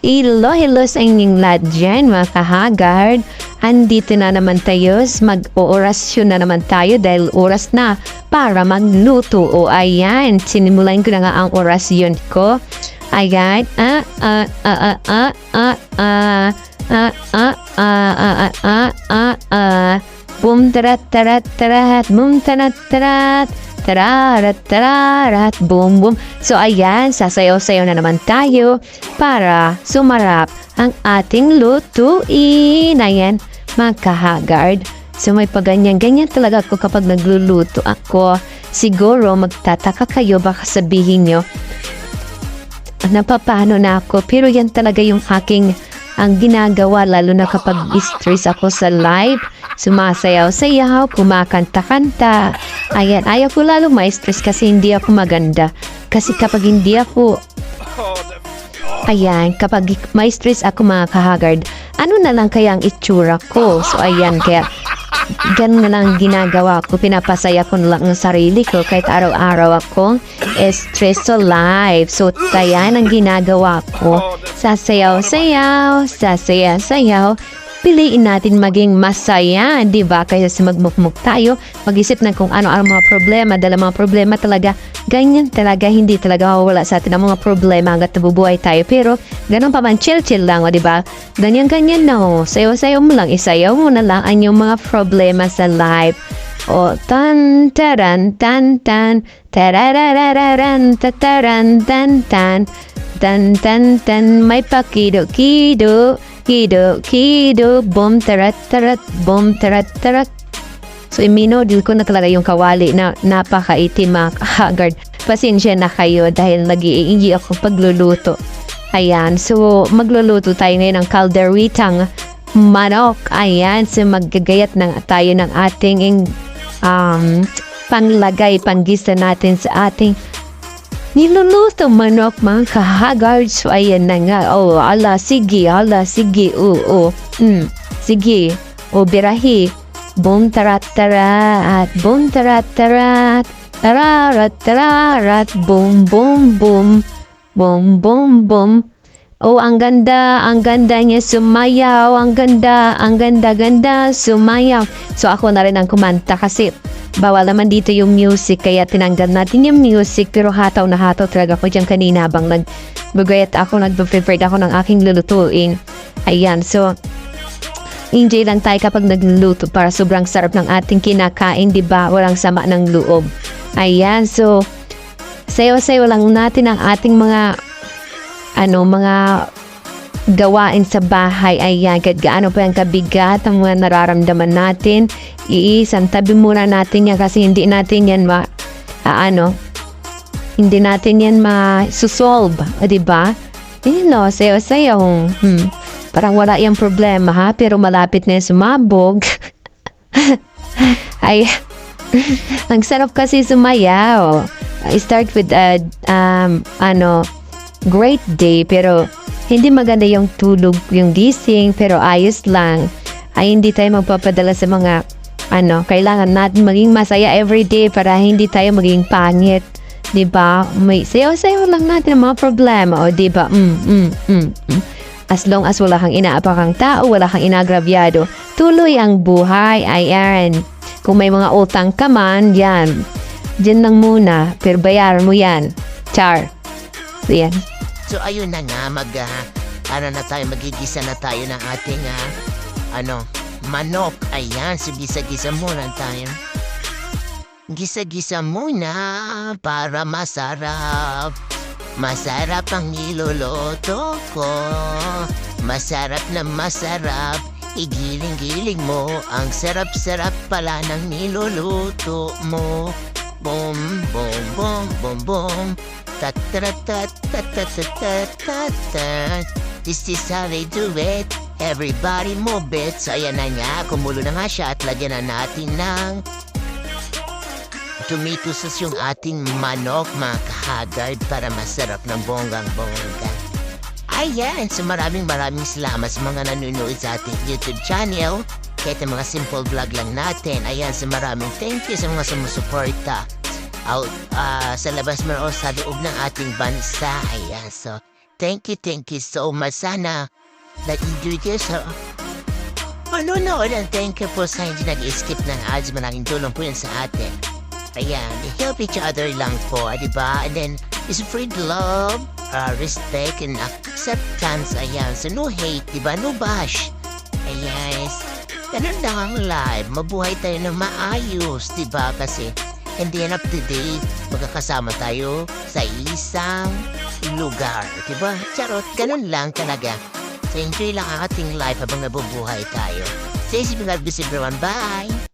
Hello sa inyong lahat dyan, mga kahagard. Andito na naman tayo, mag-oorasyon na naman tayo dahil oras na para magluto. O ayan, sinimulan ko na nga ang orasyon ko. Ayan, boom tarat tarat tarat, boom tarat tarat. Tararat, tararat, boom, boom. So, ayan, sasayaw-sayaw na naman tayo para sumarap ang ating lutuin. Ayan, mga kahagard. So, may paganyan-ganyan talaga ako kapag nagluluto ako. Siguro, magtataka kayo, baka sabihin nyo, napapano na ako. Pero yan talaga yung aking ang ginagawa, lalo na kapag stress ako sa live. Sumasayaw-sayaw, kumakanta-kanta. Ayan, ayaw ko lalo ma-stress kasi hindi ako maganda. Kasi kapag hindi ako... Ayan, kapag ma-stress ako mga kahagard, ano na lang kaya ang itsura ko? So ayan, kaya ganun na lang ginagawa ko. Pinapasaya ko na lang ang sarili ko kahit araw-araw akong stress sa live. So ayan ang ginagawa ko. Sasayaw-sayaw, sasayaw-sayaw. Piliin natin maging masaya, di ba? Kaya sa magmukmuk tayo, mag-isip ng kung ano-ano mga problema. Dahil mga problema talaga, ganyan talaga, hindi talaga mawala sa atin ang mga problema hanggat nabubuhay tayo. Pero, ganun pa man, chill-chill lang, di ba? Ganyan-ganyan na, sayaw-sayaw mo lang, isayaw mo na lang ang yung mga problema sa life. O, tan, taran, tan, tan, tararararan, tataran, tan, tan, tan, tan, tan, may pakido-kido, kido, boom, tarat, tarat, boom, tarat, tarat. So, iminodil ko na talaga yung kawali na napakaitim mga kahagard. Pasensya na kayo dahil nag-iingi ako pagluluto. Ayan, so magluluto tayo ngayon ng kalderitang manok. Ayan, so maggagayat na tayo ng ating panglagay, panggisa natin sa ating niluluto manok mga kahagard. So ayan na nga. Oh, sige, sige. O birahi. Boom tarat tarat, boom tarat tarat, tararat tararat, boom boom boom, boom boom boom. Oh, ang ganda niya sumayaw, ang ganda, sumayaw. So ako na rin ang kumanta kasi bawal naman dito yung music, kaya tinanggal natin yung music, pero hataw na hataw talaga ako dyan kanina habang nag-prepare ako ng aking lulutuin. Ayan, so enjoy lang tayo kapag nagluluto para sobrang sarap ng ating kinakain, di ba? Walang sama ng loob. Ayan, so sayo-sayo lang natin ang ating mga gawain sa bahay. Ayan, kahit gaano pa yung kabigat ang mga nararamdaman natin, iisantabi muna natin yan kasi hindi natin yan hindi natin yan ma-solve, di ba? Sayo-sayo. Parang wala yung problema, ha? Pero malapit na yung sumabog. Ay, ang sarap kasi sumayaw. I start with great day, pero hindi maganda yung tulog, yung gising, pero ayos lang. Ay, hindi tayo magpapadala sa mga, kailangan natin maging masaya everyday para hindi tayo maging pangit. Diba? May sayo-sayo lang natin ang mga problema, o diba? As long as wala kang inaapakang tao, wala kang inagrabyado, tuloy ang buhay. Ayan. Kung may mga utang ka man, yan. Diyan lang muna, pero bayaran mo yan. Char. So, yan. So, ayun na nga, magigisa na tayo ng ating, manok. Ayan, so gisa-gisa muna tayo. Gisa-gisa muna para masarap. Masarap ang niluluto ko. Masarap na masarap. Igiling-giling mo. Ang sarap-sarap pala ng niluluto mo. Boom, boom, boom, boom, boom. Ta-ta-ta-ta-ta-ta-ta-ta-ta. This is how they do it. Everybody move it. So ayan na nga, kumulo na nga siya at lagyan na natin ng tomato sauce yung ating manok, mga kahagard, para masarap ng bonggang-bongga. Ayan, so maraming salamat sa mga nanonood sa ating YouTube channel. Kahit ang mga simple vlog lang natin. Ayan, so maraming thank you sa mga sumusuporta sa labas man o sa loob ng ating bansa. Ayan, so thank you so much. Sana nag-enjoy kayo sa panonood. And thank you po sa hindi nag-skip ng ads. Maraming tulong po yun sa atin. Ayan, help each other lang po, di ba? And then, spread love, respect, and acceptance. Ayan, so no hate, di ba? No bash. Ayan, ganun lang ang live. Mabuhay tayo na maayos, di ba? Kasi, in the end of the day, magkakasama tayo sa isang lugar, di ba? Charot, ganun lang talaga. So, enjoy lang ang ating life habang nabubuhay tayo. Stay safe and God bless everyone. Bye!